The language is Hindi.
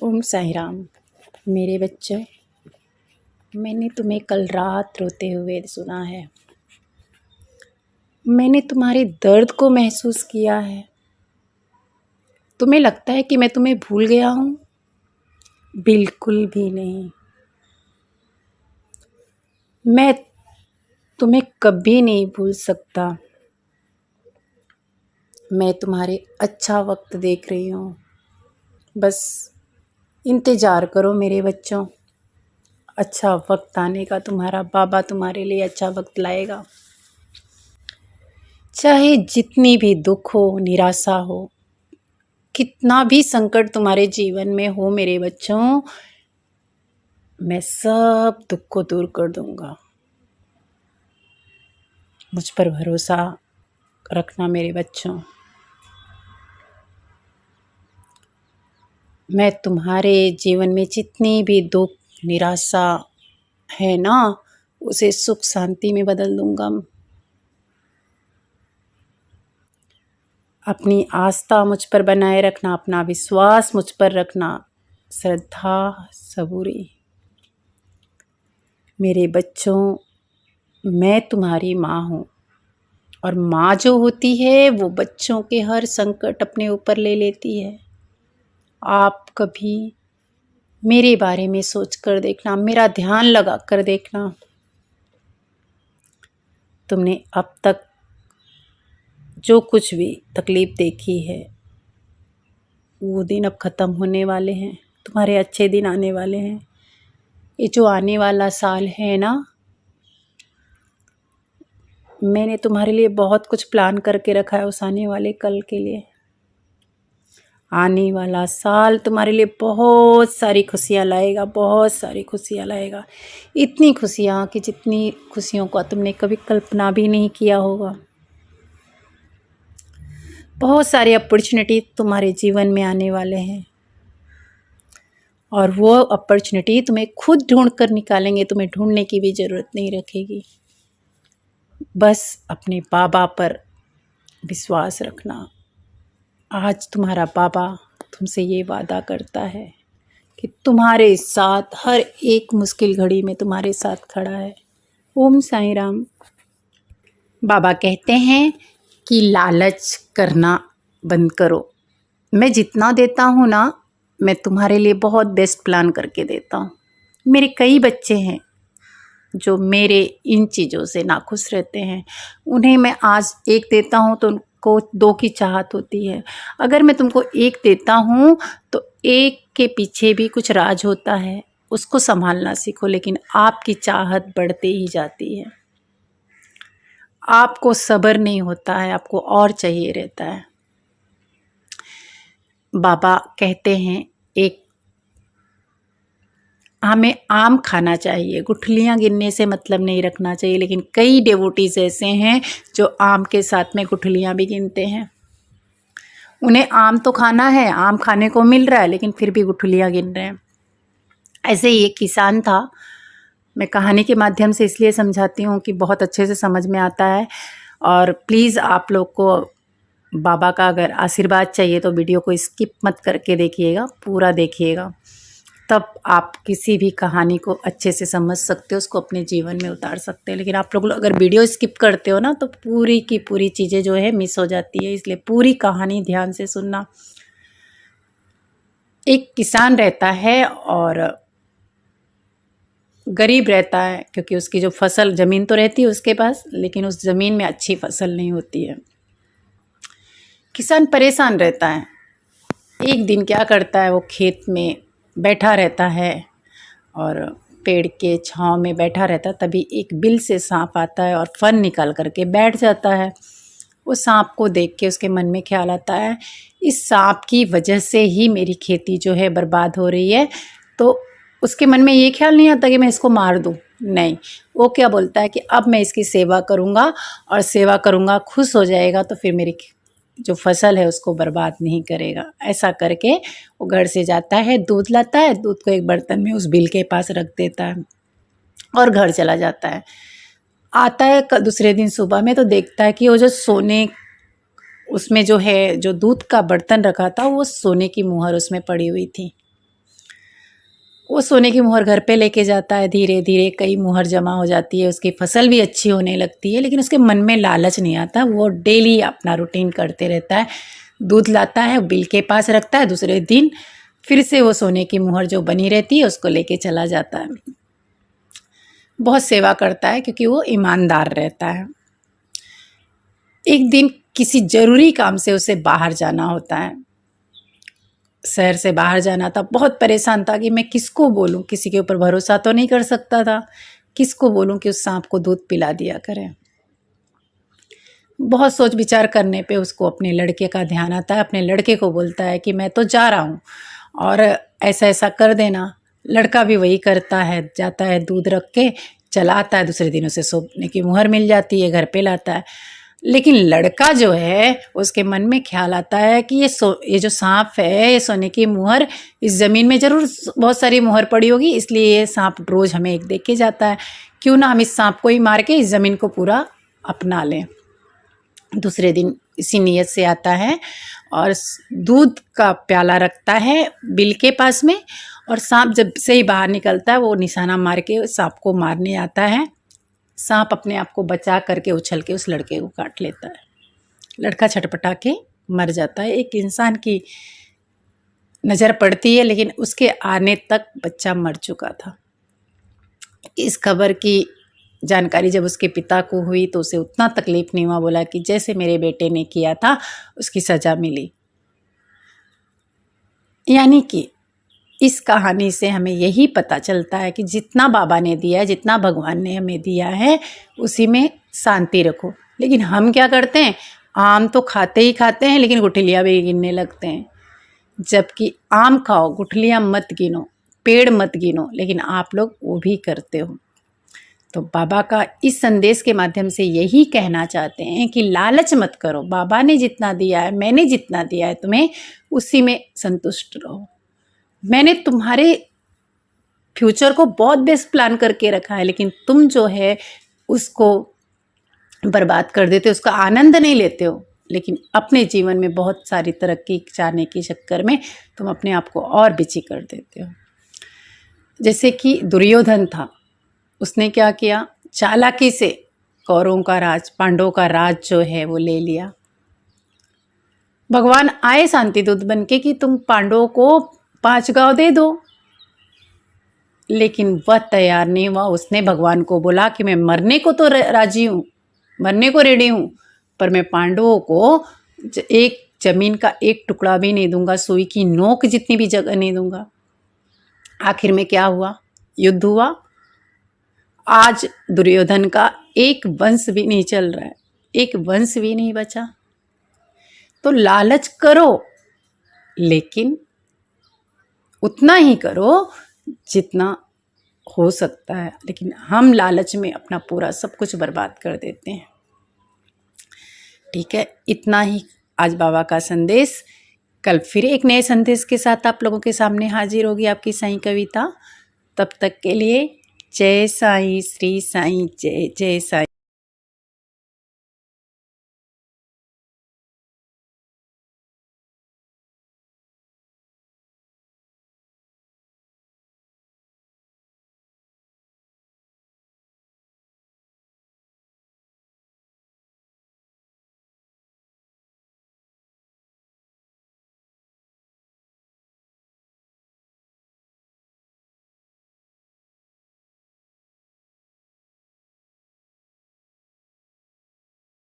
ओम साई राम। मेरे बच्चों, मैंने तुम्हें कल रात रोते हुए सुना है। मैंने तुम्हारे दर्द को महसूस किया है। तुम्हें लगता है कि मैं तुम्हें भूल गया हूँ? बिल्कुल भी नहीं। मैं तुम्हें कभी नहीं भूल सकता। मैं तुम्हारे अच्छा वक्त देख रही हूँ। बस इंतज़ार करो मेरे बच्चों। अच्छा वक्त आने का तुम्हारा बाबा तुम्हारे लिए अच्छा वक्त लाएगा। चाहे जितनी भी दुख हो, निराशा हो, कितना भी संकट तुम्हारे जीवन में हो मेरे बच्चों, मैं सब दुख को दूर कर दूंगा। मुझ पर भरोसा रखना मेरे बच्चों। मैं तुम्हारे जीवन में जितनी भी दुख, निराशा है ना, उसे सुख शांति में बदल दूंगा। अपनी आस्था मुझ पर बनाए रखना, अपना विश्वास मुझ पर रखना, श्रद्धा सबूरी। मेरे बच्चों, मैं तुम्हारी माँ हूँ और माँ जो होती है वो बच्चों के हर संकट अपने ऊपर ले लेती है। आप कभी मेरे बारे में सोच कर देखना, मेरा ध्यान लगा कर देखना। तुमने अब तक जो कुछ भी तकलीफ़ देखी है, वो दिन अब ख़त्म होने वाले हैं। तुम्हारे अच्छे दिन आने वाले हैं। ये जो आने वाला साल है ना, मैंने तुम्हारे लिए बहुत कुछ प्लान करके रखा है उस आने वाले कल के लिए। आने वाला साल तुम्हारे लिए बहुत सारी खुशियाँ लाएगा, बहुत सारी खुशियाँ लाएगा। इतनी खुशियाँ कि जितनी खुशियों का तुमने कभी कल्पना भी नहीं किया होगा। बहुत सारे अपॉर्चुनिटी तुम्हारे जीवन में आने वाले हैं और वो अपॉर्चुनिटी तुम्हें खुद ढूंढ कर निकालेंगे। तुम्हें ढूंढने की भी ज़रूरत नहीं रखेगी। बस अपने बाबा पर विश्वास रखना। आज तुम्हारा बाबा तुमसे ये वादा करता है कि तुम्हारे साथ हर एक मुश्किल घड़ी में तुम्हारे साथ खड़ा है। ओम साई राम। बाबा कहते हैं कि लालच करना बंद करो। मैं जितना देता हूँ ना, मैं तुम्हारे लिए बहुत बेस्ट प्लान करके देता हूँ। मेरे कई बच्चे हैं जो मेरे इन चीज़ों से नाखुश रहते हैं। उन्हें मैं आज एक देता हूँ तो उनको दो की चाहत होती है। अगर मैं तुमको एक देता हूँ तो एक के पीछे भी कुछ राज होता है, उसको संभालना सीखो। लेकिन आपकी चाहत बढ़ते ही जाती है। आपको सब्र नहीं होता है, आपको और चाहिए रहता है। बाबा कहते हैं हमें आम खाना चाहिए, गुठलियाँ गिनने से मतलब नहीं रखना चाहिए। लेकिन कई डिवोटीज ऐसे हैं जो आम के साथ में गुठलियाँ भी गिनते हैं। उन्हें आम तो खाना है, आम खाने को मिल रहा है, लेकिन फिर भी गुठलियाँ गिन रहे हैं। ऐसे ही एक किसान था। मैं कहानी के माध्यम से इसलिए समझाती हूँ कि बहुत अच्छे से समझ में आता है। और प्लीज़ आप लोग को बाबा का अगर आशीर्वाद चाहिए तो वीडियो को स्किप मत करके देखिएगा, पूरा देखिएगा। तब आप किसी भी कहानी को अच्छे से समझ सकते हो, उसको अपने जीवन में उतार सकते हैं। लेकिन आप लोग अगर वीडियो स्किप करते हो ना, तो पूरी की पूरी चीज़ें जो है मिस हो जाती है। इसलिए पूरी कहानी ध्यान से सुनना। एक किसान रहता है और गरीब रहता है, क्योंकि उसकी जो फसल ज़मीन तो रहती है उसके पास, लेकिन उस ज़मीन में अच्छी फसल नहीं होती है। किसान परेशान रहता है। एक दिन क्या करता है, वो खेत में बैठा रहता है और पेड़ के छांव में बैठा रहता है। तभी एक बिल से सांप आता है और फन निकाल करके बैठ जाता है। उस सांप को देख के उसके मन में ख्याल आता है, इस सांप की वजह से ही मेरी खेती जो है बर्बाद हो रही है। तो उसके मन में ये ख्याल नहीं आता कि मैं इसको मार दूँ। नहीं, वो क्या बोलता है कि अब मैं इसकी सेवा करूँगा और सेवा करूँगा, खुश हो जाएगा तो फिर मेरी जो फसल है उसको बर्बाद नहीं करेगा। ऐसा करके वो घर से जाता है, दूध लाता है, दूध को एक बर्तन में उस बिल के पास रख देता है और घर चला जाता है। आता है दूसरे दिन सुबह में तो देखता है कि वो जो सोने उसमें जो है, जो दूध का बर्तन रखा था, वो सोने की मुहर उसमें पड़ी हुई थी। वो सोने की मोहर घर पे लेके जाता है, धीरे धीरे कई मोहर जमा हो जाती है, उसकी फसल भी अच्छी होने लगती है, लेकिन उसके मन में लालच नहीं आता। वो डेली अपना रूटीन करते रहता है, दूध लाता है, बिल के पास रखता है, दूसरे दिन फिर से वो सोने की मोहर जो बनी रहती है उसको लेके चला जाता है। बहुत सेवा करता है क्योंकि वो ईमानदार रहता है। एक दिन किसी ज़रूरी काम से उसे बाहर जाना होता है, शहर से बाहर जाना था। बहुत परेशान था कि मैं किसको बोलूं, किसी के ऊपर भरोसा तो नहीं कर सकता था, किसको बोलूं कि उस सांप को दूध पिला दिया करें। बहुत सोच विचार करने पे उसको अपने लड़के का ध्यान आता है। अपने लड़के को बोलता है कि मैं तो जा रहा हूँ और ऐसा ऐसा कर देना। लड़का भी वही करता है, जाता है, दूध रख के चला आता है, दूसरे दिन उसे सोने की मुहर मिल जाती है, घर पे लाता है। लेकिन लड़का जो है उसके मन में ख्याल आता है कि ये जो सांप है, ये सोने की मुहर, इस ज़मीन में ज़रूर बहुत सारी मुहर पड़ी होगी, इसलिए ये सांप रोज़ हमें एक देख के जाता है। क्यों ना हम इस सांप को ही मार के इस ज़मीन को पूरा अपना लें। दूसरे दिन इसी नीयत से आता है और दूध का प्याला रखता है बिल के पास में, और सांप जब से ही बाहर निकलता है वो निशाना मार के सांप को मारने आता है। सांप अपने आप को बचा करके उछल के उस लड़के को काट लेता है। लड़का छटपटा के मर जाता है। एक इंसान की नज़र पड़ती है, लेकिन उसके आने तक बच्चा मर चुका था। इस खबर की जानकारी जब उसके पिता को हुई तो उसे उतना तकलीफ नहीं हुआ। बोला कि जैसे मेरे बेटे ने किया था उसकी सज़ा मिली। यानी कि इस कहानी से हमें यही पता चलता है कि जितना बाबा ने दिया है, जितना भगवान ने हमें दिया है, उसी में शांति रखो। लेकिन हम क्या करते हैं, आम तो खाते ही खाते हैं, लेकिन गुठलियाँ भी गिनने लगते हैं। जबकि आम खाओ, गुठलियाँ मत गिनो, पेड़ मत गिनो, लेकिन आप लोग वो भी करते हो। तो बाबा का इस संदेश के माध्यम से यही कहना चाहते हैं कि लालच मत करो। बाबा ने जितना दिया है, मैंने जितना दिया है तुम्हें, उसी में संतुष्ट रहो। मैंने तुम्हारे फ्यूचर को बहुत बेस्ट प्लान करके रखा है, लेकिन तुम जो है उसको बर्बाद कर देते हो, उसका आनंद नहीं लेते हो। लेकिन अपने जीवन में बहुत सारी तरक्की चाहने के चक्कर में तुम अपने आप को और बिजी कर देते हो। जैसे कि दुर्योधन था, उसने क्या किया, चालाकी से कौरवों का राज, पांडवों का राज जो है वो ले लिया। भगवान आए शांतिदूत बन के कि तुम पांडवों को 5 गांव दे दो, लेकिन वह तैयार नहीं हुआ। उसने भगवान को बोला कि मैं मरने को तो राजी हूँ, मरने को रेडी हूँ, पर मैं पांडवों को एक जमीन का एक टुकड़ा भी नहीं दूंगा, सुई की नोक जितनी भी जगह नहीं दूंगा। आखिर में क्या हुआ, युद्ध हुआ। आज दुर्योधन का एक वंश भी नहीं चल रहा है, एक वंश भी नहीं बचा। तो लालच करो, लेकिन उतना ही करो जितना हो सकता है। लेकिन हम लालच में अपना पूरा सब कुछ बर्बाद कर देते हैं। ठीक है, इतना ही आज बाबा का संदेश। कल फिर एक नए संदेश के साथ आप लोगों के सामने हाजिर होगी आपकी साईं कविता। तब तक के लिए जय साईं, श्री साईं, जय जय साईं।